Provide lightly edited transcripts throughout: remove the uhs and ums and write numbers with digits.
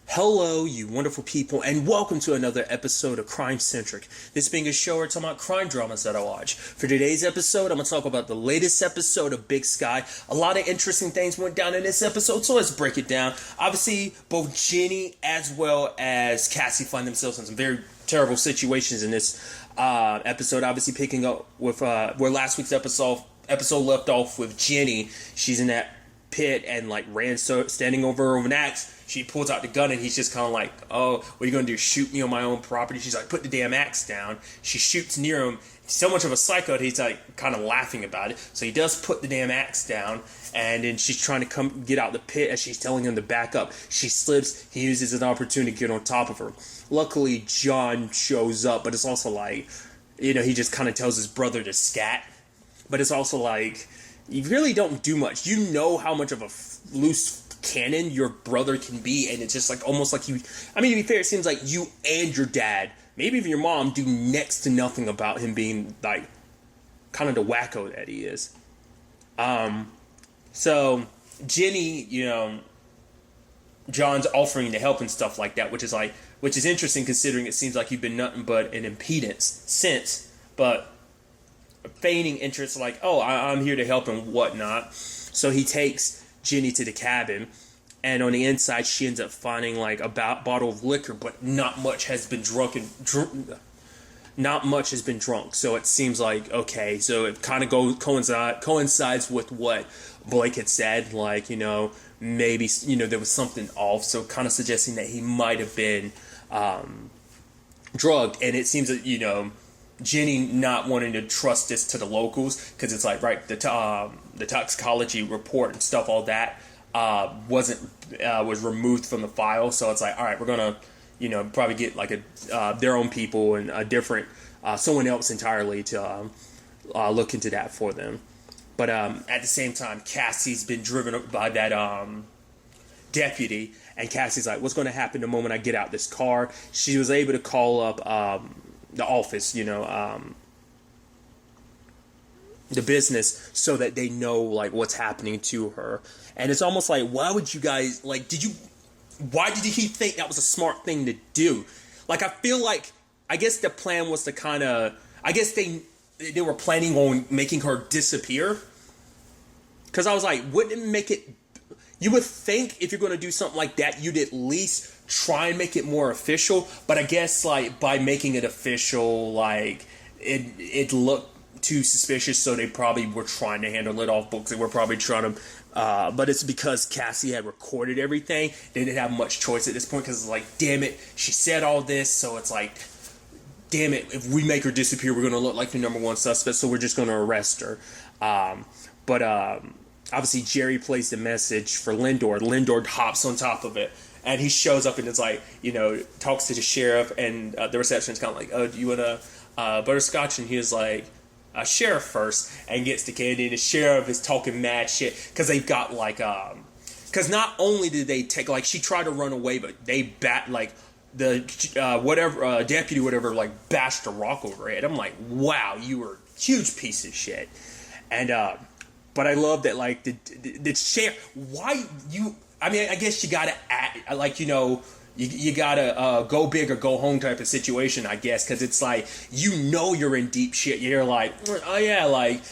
Hello, you wonderful people, and welcome to another episode of Crime Centric. This being a show where I talk about crime dramas that I watch. For today's episode, I'm going to talk about the latest episode of Big Sky. A lot of interesting things went down in this episode, so let's break it down. Obviously, both Jenny as well as Cassie find themselves in some very terrible situations in this episode. Obviously, picking up with where last week's episode left off with Jenny. She's in that pit and standing over her with an axe. She pulls out the gun and he's just kind of like, oh, what are you going to do, shoot me on my own property? She's like, put the damn axe down. She shoots near him. He's so much of a psycho that he's like kind of laughing about it. So he does put the damn axe down, and then she's trying to get out the pit as she's telling him to back up. She slips. He uses an opportunity to get on top of her. Luckily, John shows up, but it's also like, he just kind of tells his brother to scat. But it's also like, you really don't do much. You know how much of a loose cannon your brother can be, and it's just like almost like to be fair, it seems like you and your dad, maybe even your mom, do next to nothing about him being like kind of the wacko that he is. So Jenny, John's offering to help and stuff like that, which is interesting considering it seems like you've been nothing but an impedance since, but feigning interest like, oh, I'm here to help and whatnot. So he takes Jenny to the cabin, and on the inside she ends up finding like a bottle of liquor, but not much has been drunk. So it seems like, okay, so it kind of coincides with what Blake had said, like, maybe there was something off, so kind of suggesting that he might have been drugged. And it seems that Jenny not wanting to trust this to the locals, because it's like, right, the toxicology report and stuff, all that was removed from the file. So it's like, all right, we're gonna probably get like their own people and a different someone else entirely to look into that for them. But at the same time, Cassie's been driven up by that deputy, and Cassie's like, what's going to happen the moment I get out this car? She was able to call up the office, the business, so that they know like what's happening to her. And it's almost like, why would you guys why did he think that was a smart thing to do? Like, I feel like, I guess the plan was to kind of, I guess they were planning on making her disappear, because I was like, wouldn't it make it, you would think if you're going to do something like that, you'd at least try and make it more official. But I guess like by making it official, like it looked too suspicious, so they probably were trying to handle it off books. They were probably trying to but it's because Cassie had recorded everything. They didn't have much choice at this point, because it's like, damn it, she said all this, so it's like, damn it, if we make her disappear, we're going to look like the number one suspect, so we're just going to arrest her. But obviously Jerry plays the message for Lindor. Lindor hops on top of it, and he shows up and it's like, talks to the sheriff, and the receptionist kind of like, oh, do you want a butterscotch? And he was like, sheriff first, and gets the candy, and the sheriff is talking mad shit, because they've got like, because not only did they take, like, she tried to run away, but they the deputy, whatever, like, bashed a rock over her head. I'm like, wow, you were a huge piece of shit. And, but I love that, like, the sheriff, I guess you gotta act, like, you gotta go big or go home type of situation, I guess, because it's like, you're in deep shit. You're like, oh yeah, like,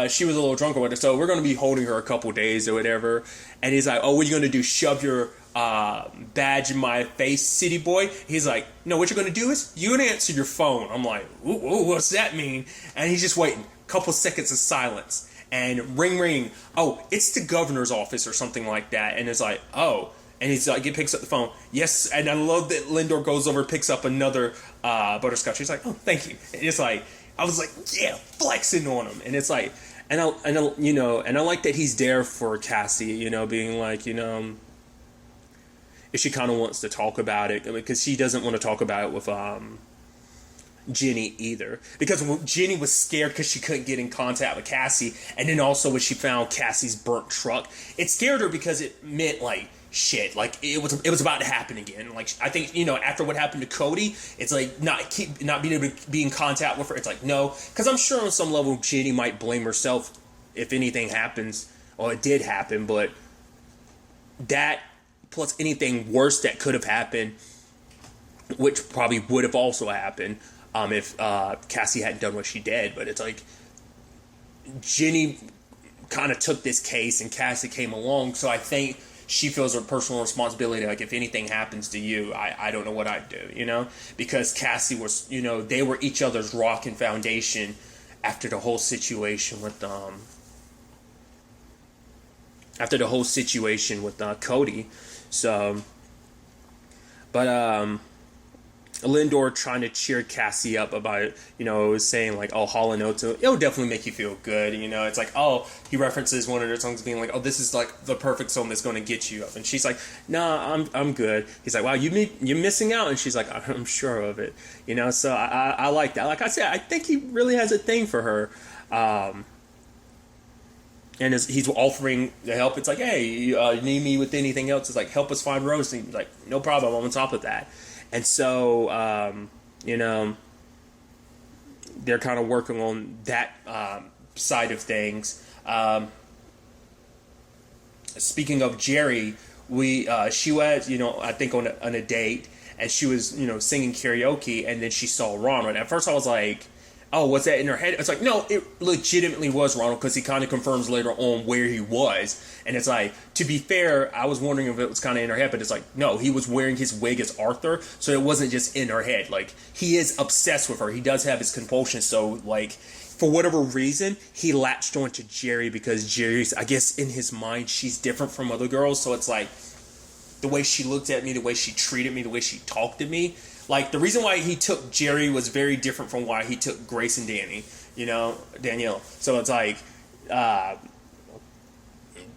she was a little drunk or whatever, so we're going to be holding her a couple days or whatever. And he's like, oh, what are you going to do, shove your badge in my face, city boy? He's like, no, what you're going to do is, you're going to answer your phone. I'm like, ooh, what's that mean? And he's just waiting. Couple seconds of silence. And ring, ring. Oh, it's the governor's office or something like that. And it's like, oh. And he's like, he picks up the phone. Yes, and I love that Lindor goes over and picks up another butterscotch. He's like, oh, thank you. And it's like, I was like, yeah, flexing on him. And it's like, and I like that he's there for Cassie, being like, if she kind of wants to talk about it, because she doesn't want to talk about it with Jenny either, because Jenny was scared because she couldn't get in contact with Cassie, and then also when she found Cassie's burnt truck, it scared her because it meant like, shit, like it was about to happen again. Like, I think, after what happened to Cody, it's like not being able to be in contact with her. It's like, no, because I'm sure on some level Jenny might blame herself if anything happens, or it did happen, but that plus anything worse that could have happened, which probably would have also happened if Cassie hadn't done what she did. But it's like Jenny kind of took this case and Cassie came along, so I think she feels her personal responsibility. Like, if anything happens to you, I don't know what I'd do, you know? Because Cassie was, you know, they were each other's rock and foundation after the whole situation with Cody. So, but Lindor trying to cheer Cassie up about it, you know, saying like, oh, Hall & Oates, it'll definitely make you feel good, you know. It's like, oh, he references one of their songs being like, oh, this is like the perfect song that's going to get you up, and she's like, nah, I'm good. He's like, wow, you're missing out, and she's like, I'm sure of it, you know. So I like that. Like I said, I think he really has a thing for her, and he's offering the help. It's like, hey, you need me with anything else? It's like, help us find Rose. And he's like, no problem, I'm on top of that. And so, you know, they're kind of working on that side of things. Speaking of Jerry, she was, you know, I think on a date, and she was, you know, singing karaoke, and then she saw Ronald. At first I was like, oh, was that in her head? It's like, no, it legitimately was Ronald, because he kind of confirms later on where he was. And it's like, to be fair, I was wondering if it was kind of in her head, but it's like, no, he was wearing his wig as Arthur, so it wasn't just in her head. Like, he is obsessed with her. He does have his compulsions, so, like, for whatever reason, he latched onto Jerry, because Jerry's, I guess, in his mind, she's different from other girls, so it's like, the way she looked at me, the way she treated me, the way she talked to me. Like, the reason why he took Jerry was very different from why he took Grace and Danny, you know, Danielle. So it's like,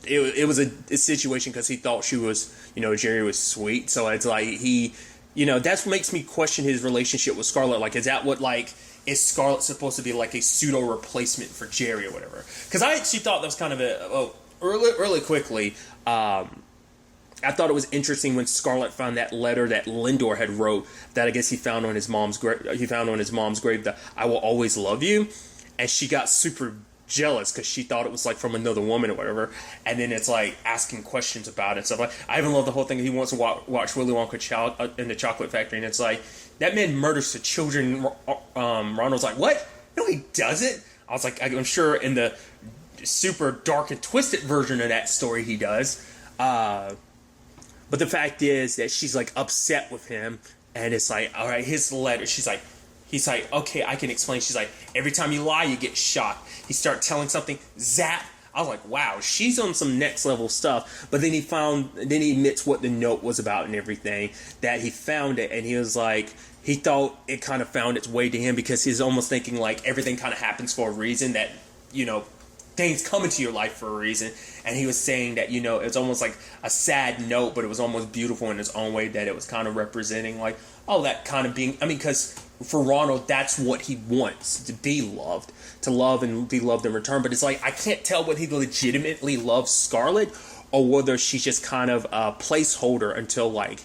it was a situation because he thought she was, you know, Jerry was sweet. So it's like he, you know, that's what makes me question his relationship with Scarlett. Like, is that what, like, is Scarlett supposed to be like a pseudo replacement for Jerry or whatever? Because I actually thought that was kind of really quickly, I thought it was interesting when Scarlett found that letter that Lindor had wrote, that I guess he found on his mom's grave. That "I will always love you," and she got super jealous because she thought it was like from another woman or whatever. And then it's like asking questions about it. So like, I even love the whole thing. He wants to watch Willy Wonka in the Chocolate Factory, and it's like, that man murders the children. Ronald's like, what? No, he doesn't. I was like, I'm sure in the super dark and twisted version of that story he does. But the fact is that she's like upset with him, and it's like, all right, his letter. He's like, okay, I can explain. She's like, every time you lie, you get shot. He starts telling something, zap. I was like, wow, she's on some next level stuff. But then he admits what the note was about and everything, that he found it, and he was like, he thought it kind of found its way to him because he's almost thinking like everything kind of happens for a reason, that, you know, things come into your life for a reason. And he was saying that, you know, it's almost like a sad note, but it was almost beautiful in its own way, that it was kind of representing like, oh, that kind of being, I mean, because for Ronald, that's what he wants, to be loved, to love and be loved in return. But it's like, I can't tell whether he legitimately loves Scarlett or whether she's just kind of a placeholder until like,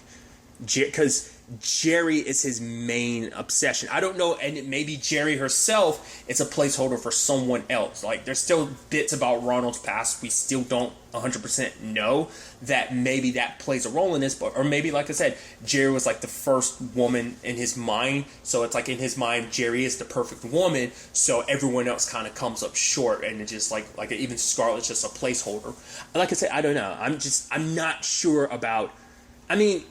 because Jerry is his main obsession. I don't know, and maybe Jerry herself is a placeholder for someone else. Like, there's still bits about Ronald's past we still don't 100% know, that maybe that plays a role in this, but, or maybe, like I said, Jerry was like the first woman in his mind, so it's like in his mind, Jerry is the perfect woman, so everyone else kind of comes up short, and it's just like even Scarlett's just a placeholder. Like I said, I don't know. I'm not sure about, I mean,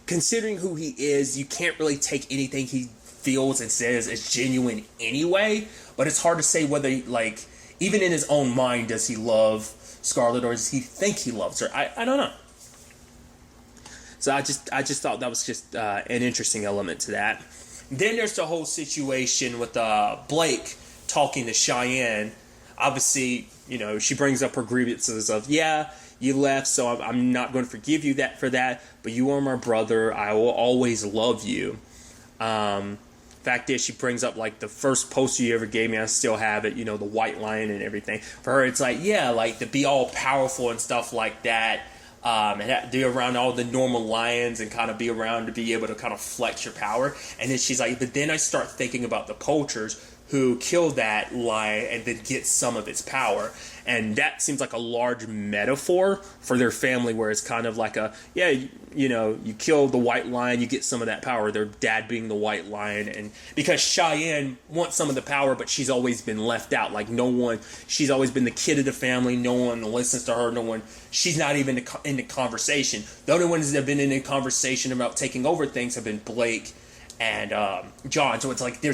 considering who he is, you can't really take anything he feels and says as genuine anyway. But it's hard to say whether, like, even in his own mind, does he love Scarlett or does he think he loves her? I don't know. So I just thought that was just an interesting element to that. Then there's the whole situation with Blake talking to Cheyenne. Obviously, you know, she brings up her grievances of, yeah, you left, so I'm not going to forgive you for that, but you are my brother. I will always love you. Fact is, she brings up, like, the first poster you ever gave me. I still have it, you know, the white lion and everything. For her, it's like, yeah, like, to be all powerful and stuff like that, and be around all the normal lions and kind of be around to be able to kind of flex your power. And then she's like, but then I start thinking about the poachers who killed that lion and then get some of its power. And that seems like a large metaphor for their family, where it's kind of like you kill the white lion, you get some of that power, their dad being the white lion. And because Cheyenne wants some of the power, but she's always been left out. Like she's always been the kid of the family. No one listens to her. She's not even in the conversation. The only ones that have been in the conversation about taking over things have been Blake and John. So it's like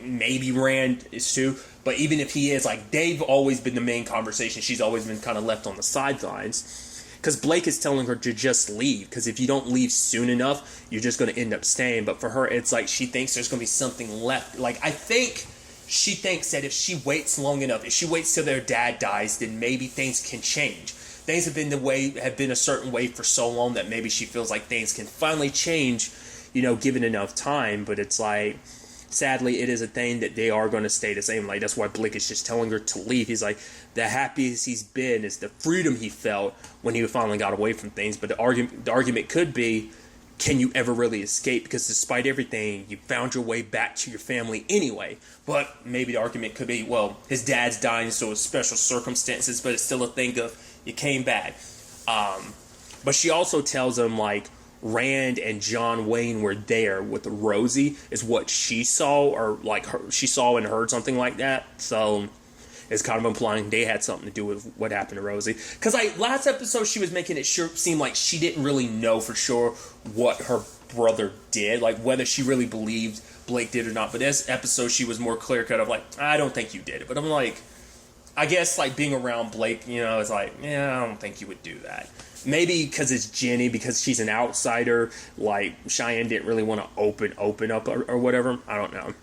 maybe Rand is too, but even if he is, like, they've always been the main conversation. She's always been kind of left on the sidelines, because Blake is telling her to just leave, because if you don't leave soon enough, you're just going to end up staying. But for her, it's like she thinks there's going to be something left. Like, I think she thinks that if she waits long enough, if she waits till their dad dies, then maybe things can change. Things have been a certain way for so long that maybe she feels like things can finally change, given enough time. But it's like, sadly, it is a thing that they are going to stay the same. Like, that's why Blake is just telling her to leave. He's like, the happiest he's been is the freedom he felt when he finally got away from things. But the argument could be, can you ever really escape? Because despite everything, you found your way back to your family anyway. But maybe the argument could be, well, his dad's dying, so it's special circumstances, but it's still a thing of, you came back. But she also tells him, like, Rand and John Wayne were there with Rosie, is what she saw, or like she saw and heard something like that. So it's kind of implying they had something to do with what happened to Rosie. Because like last episode, she was making it seem like she didn't really know for sure what her brother did, like whether she really believed Blake did or not. But this episode, she was more clear cut of like, I don't think you did it. But I'm like, I guess like being around Blake, it's like, yeah, I don't think you would do that. Maybe because it's Jenny, because she's an outsider, like Cheyenne didn't really want to open up or whatever. I don't know.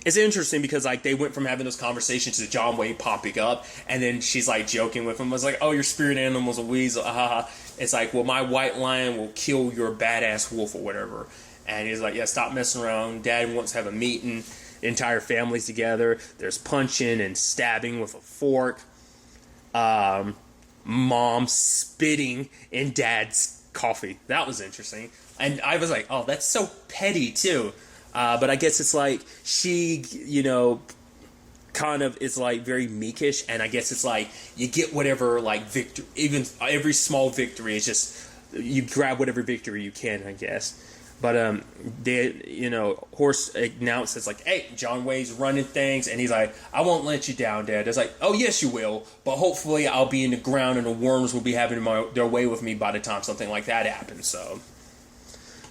It's interesting because like they went from having those conversations to John Wayne popping up, and then she's like joking with him. I was like, oh, your spirit animal's a weasel. It's like, well, my white lion will kill your badass wolf or whatever. And he's like, yeah, stop messing around. Dad wants to have a meeting. The entire family's together. There's punching and stabbing with a fork. Mom spitting in Dad's coffee. That was interesting. And I was like, oh, that's so petty too. But I guess it's like she, kind of is like very meekish. And I guess it's like you get whatever like victory, even every small victory is just, you grab whatever victory you can, I guess. But Horse announces like, hey, John Wayne's running things, and he's like, I won't let you down, Dad. It's like, oh yes you will, but hopefully I'll be in the ground and the worms will be having their way with me by the time something like that happens. So,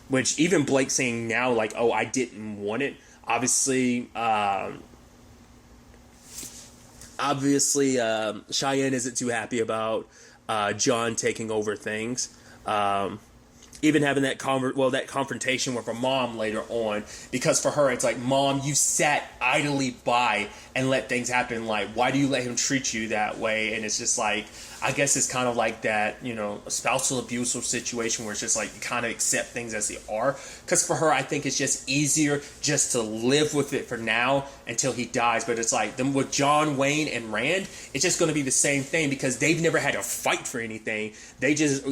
which even Blake saying now like, oh, I didn't want it. Obviously, Cheyenne isn't too happy about John taking over things. Even having that confrontation with her mom later on, because for her it's like, Mom, you sat idly by and let things happen. Like, why do you let him treat you that way? And it's just like, I guess it's kind of like that, a spousal abuse situation where it's just like you kind of accept things as they are. Because for her, I think it's just easier just to live with it for now until he dies. But it's like with John Wayne and Rand, it's just going to be the same thing because they've never had to fight for anything. They just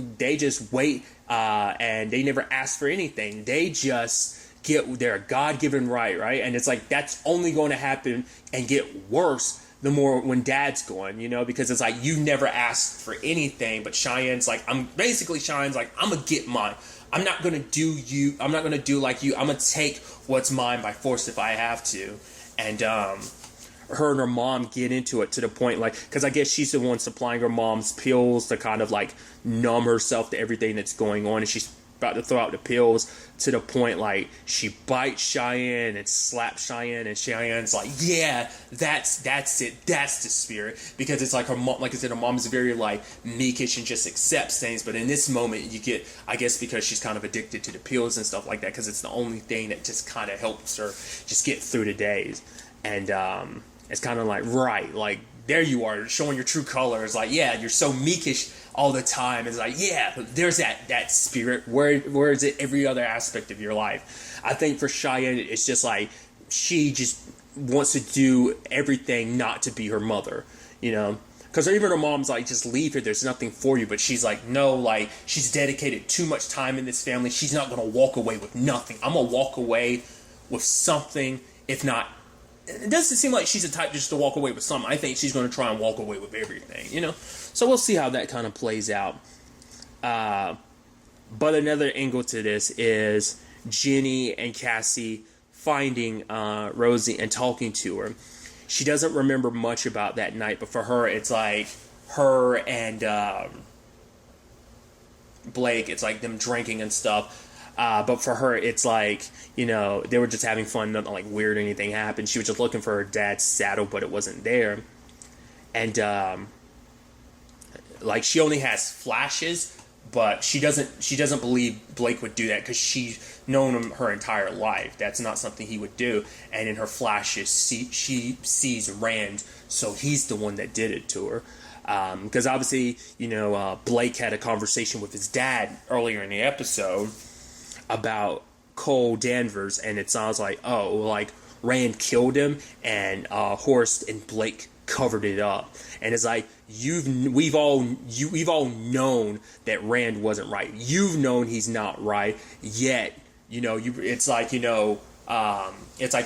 wait and they never ask for anything. They just get their God-given right? And it's like that's only going to happen and get worse the more when Dad's going, because it's like you never asked for anything, but Cheyenne's like, I'm gonna get mine. I'm not gonna do like you. I'm gonna take what's mine by force if I have to. And her and her mom get into it to the point like, because I guess she's the one supplying her mom's pills to kind of like numb herself to everything that's going on, and she's about to throw out the pills to the point like she bites Cheyenne and slaps Cheyenne, and Cheyenne's like, yeah, that's it, that's the spirit, because it's like her mom, like I said, her mom's very like meekish and just accepts things, but in this moment you get, I guess because she's kind of addicted to the pills and stuff like that, because it's the only thing that just kind of helps her just get through the days. And it's kind of like, right, like there you are showing your true colors, like, yeah, you're so meekish all the time. It's like, yeah, but there's that spirit. Where is it every other aspect of your life? I think for Cheyenne, it's just like she just wants to do everything not to be her mother, because even her mom's like, just leave here, there's nothing for you. But she's like, no, like she's dedicated too much time in this family. She's not going to walk away with nothing. I'm going to walk away with something, if not it doesn't seem like she's the type just to walk away with something. I think she's going to try and walk away with everything, you know? So we'll see how that kind of plays out. But another angle to this is Jenny and Cassie finding Rosie and talking to her. She doesn't remember much about that night, but for her, it's like her and Blake, it's like them drinking and stuff. But for her, it's like, you know, they were just having fun, nothing like weird or anything happened. She was just looking for her dad's saddle, but it wasn't there. And like she only has flashes, but she doesn't believe Blake would do that because she's known him her entire life. That's not something he would do. And in her flashes, she sees Rand, so he's the one that did it to her. Because obviously, you know, Blake had a conversation with his dad earlier in the episode about Cole Danvers, and it sounds like, oh, like Rand killed him, and Horst and Blake covered it up. And it's like we've all known that Rand wasn't right. You've known he's not right, yet you know it's like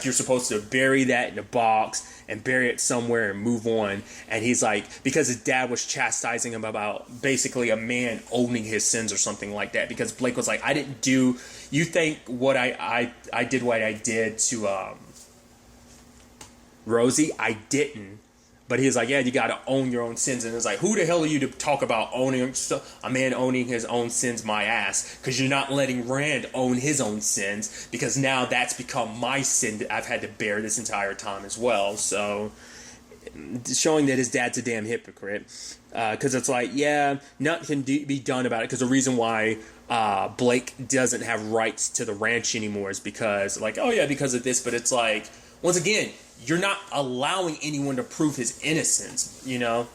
you're supposed to bury that in a box and bury it somewhere and move on. And he's like, because his dad was chastising him about basically a man owning his sins or something like that. Because Blake was like, I didn't do. You think what I did what I did to Rosie? I didn't. But he's like, yeah, you got to own your own sins. And it's like, who the hell are you to talk about owning a man owning his own sins? My ass, because you're not letting Rand own his own sins, because now that's become my sin that I've had to bear this entire time as well. So showing that his dad's a damn hypocrite, because it's like, yeah, nothing can be done about it, because the reason why Blake doesn't have rights to the ranch anymore is because, like, oh yeah, because of this. But it's like, once again, you're not allowing anyone to prove his innocence, you know?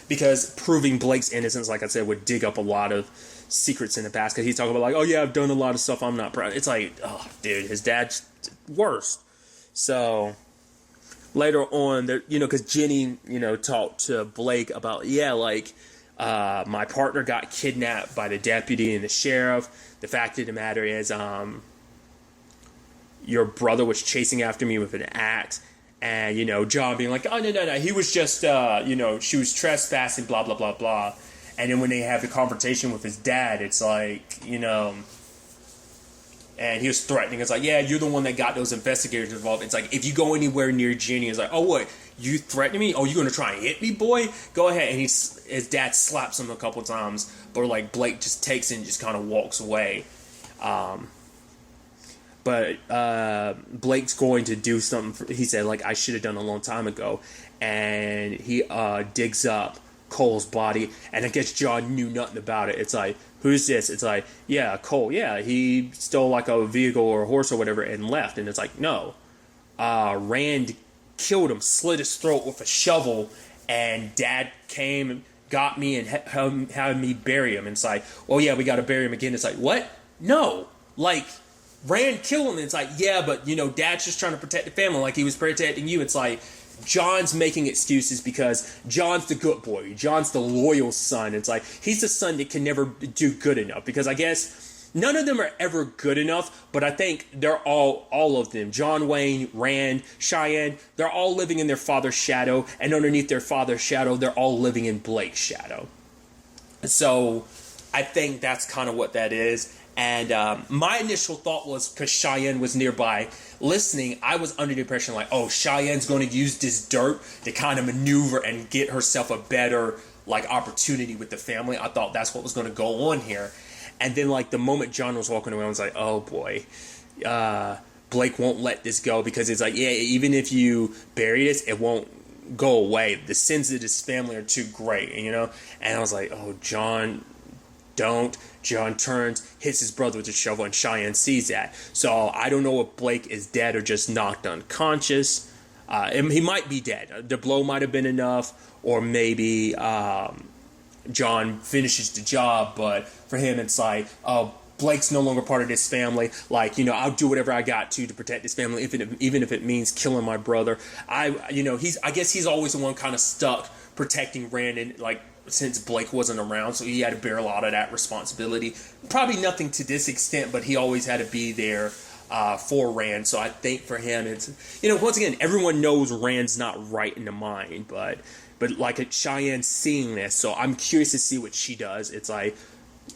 Because proving Blake's innocence, like I said, would dig up a lot of secrets in the past. Because he's talking about, like, oh yeah, I've done a lot of stuff I'm not proud of. It's like, oh, dude, his dad's worst. So later on, you know, because Jenny, you know, talked to Blake about, yeah, like, my partner got kidnapped by the deputy and the sheriff. The fact of the matter is, your brother was chasing after me with an axe. And, you know, John being like, oh, no, he was just, you know, she was trespassing, blah, blah, blah, blah. And then when they have the confrontation with his dad, it's like, you know, and he was threatening. It's like, yeah, you're the one that got those investigators involved. It's like, if you go anywhere near Jenny, it's like, oh, what, you threatening me? Oh, you going to try and hit me, boy? Go ahead. And his dad slaps him a couple times. But, like, Blake just takes it and just kind of walks away. But Blake's going to do something, he said, like, I should have done a long time ago. And he digs up Cole's body. And I guess John knew nothing about it. It's like, who's this? It's like, yeah, Cole. Yeah, he stole like a vehicle or a horse or whatever and left. And it's like, no. Rand killed him, slit his throat with a shovel. And Dad came and got me and had me bury him. And it's like, well, yeah, we got to bury him again. It's like, what? No. Like, Rand killed him, and it's like, yeah, but, you know, Dad's just trying to protect the family like he was protecting you. It's like, John's making excuses because John's the good boy. John's the loyal son. It's like, he's the son that can never do good enough, because I guess none of them are ever good enough, but I think they're all of them, John Wayne, Rand, Cheyenne, they're all living in their father's shadow, and underneath their father's shadow, they're all living in Blake's shadow. So I think that's kind of what that is. And my initial thought was, because Cheyenne was nearby listening, I was under the impression like, oh, Cheyenne's going to use this dirt to kind of maneuver and get herself a better like opportunity with the family. I thought that's what was going to go on here. And then like the moment John was walking away, I was like, oh boy, Blake won't let this go, because it's like, yeah, even if you bury this, it won't go away. The sins of this family are too great, you know? And I was like, oh, John, don't. John turns, hits his brother with a shovel, and Cheyenne sees that. So I don't know if Blake is dead or just knocked unconscious. He might be dead. The blow might have been enough, or maybe John finishes the job, but for him it's like, oh, Blake's no longer part of this family. Like, you know, I'll do whatever I got to protect this family, even if it means killing my brother. I guess he's always the one kind of stuck protecting Rand, and like, since Blake wasn't around, so he had to bear a lot of that responsibility. Probably nothing to this extent, but he always had to be there for Rand. So I think for him, it's, once again, everyone knows Rand's not right in the mind, but like Cheyenne seeing this, so I'm curious to see what she does. It's like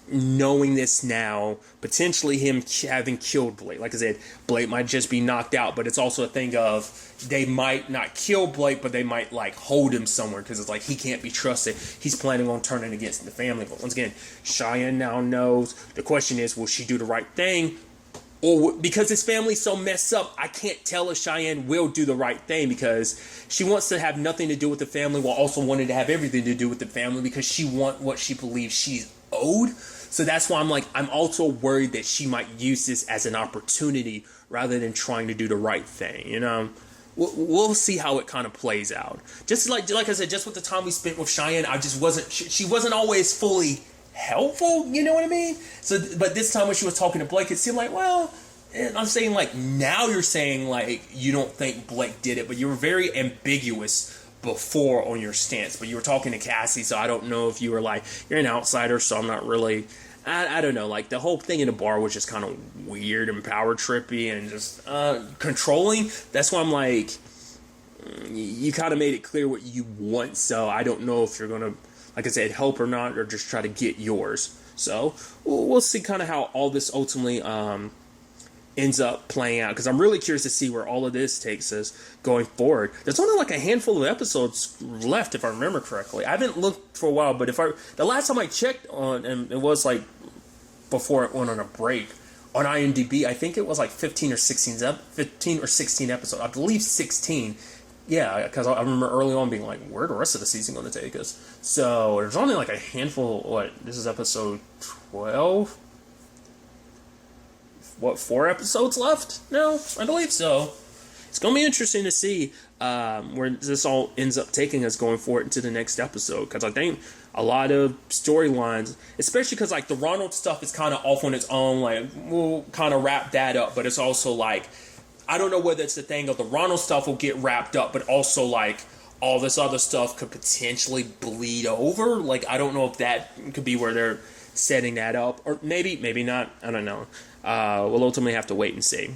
knowing this now, potentially him having killed Blake. Like I said, Blake might just be knocked out, but it's also a thing of they might not kill Blake, but they might like hold him somewhere because it's like he can't be trusted. He's planning on turning against the family. But once again, Cheyenne now knows. The question is, will she do the right thing? Or because his family's so messed up, I can't tell if Cheyenne will do the right thing because she wants to have nothing to do with the family while also wanting to have everything to do with the family because she wants what she believes she's owed. So that's why I'm also worried that she might use this as an opportunity rather than trying to do the right thing, We'll see how it kind of plays out. Just like I said, just with the time we spent with Cheyenne, she wasn't always fully helpful, you know what I mean? So, but this time when she was talking to Blake, it seemed like, well, I'm saying like now you're saying like you don't think Blake did it, but you were very ambiguous before on your stance. But you were talking to Cassie, so I don't know if you were like, you're an outsider, so I'm not really. I don't know. Like the whole thing in the bar was just kind of weird and power trippy and just controlling. That's why I'm like, you kind of made it clear what you want, so I don't know if you're gonna, like I said, help or not, or just try to get yours. So we'll see kind of how all this ultimately ends up playing out, because I'm really curious to see where all of this takes us going forward. There's only like a handful of episodes left, if I remember correctly. I haven't looked for a while, but the last time I checked on, and it was like before it went on a break on IMDb, I think it was like 15 or 16 episodes. I believe 16. Yeah, because I remember early on being like, where the rest of the season going to take us? So there's only like a handful. This is episode 12. 4 episodes left? No, I believe so. It's going to be interesting to see where this all ends up taking us going forward into the next episode. Because I think a lot of storylines, especially because like the Ronald stuff is kind of off on its own. Like we'll kind of wrap that up, but it's also like, I don't know whether it's the thing of the Ronald stuff will get wrapped up, but also like all this other stuff could potentially bleed over. Like I don't know if that could be where they're setting that up, or maybe not. I don't know. We'll ultimately have to wait and see.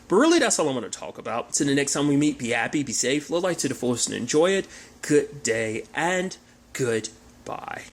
But really, that's all I want to talk about. Until the next time we meet, be happy, be safe, live life to the fullest, and enjoy it. Good day and goodbye.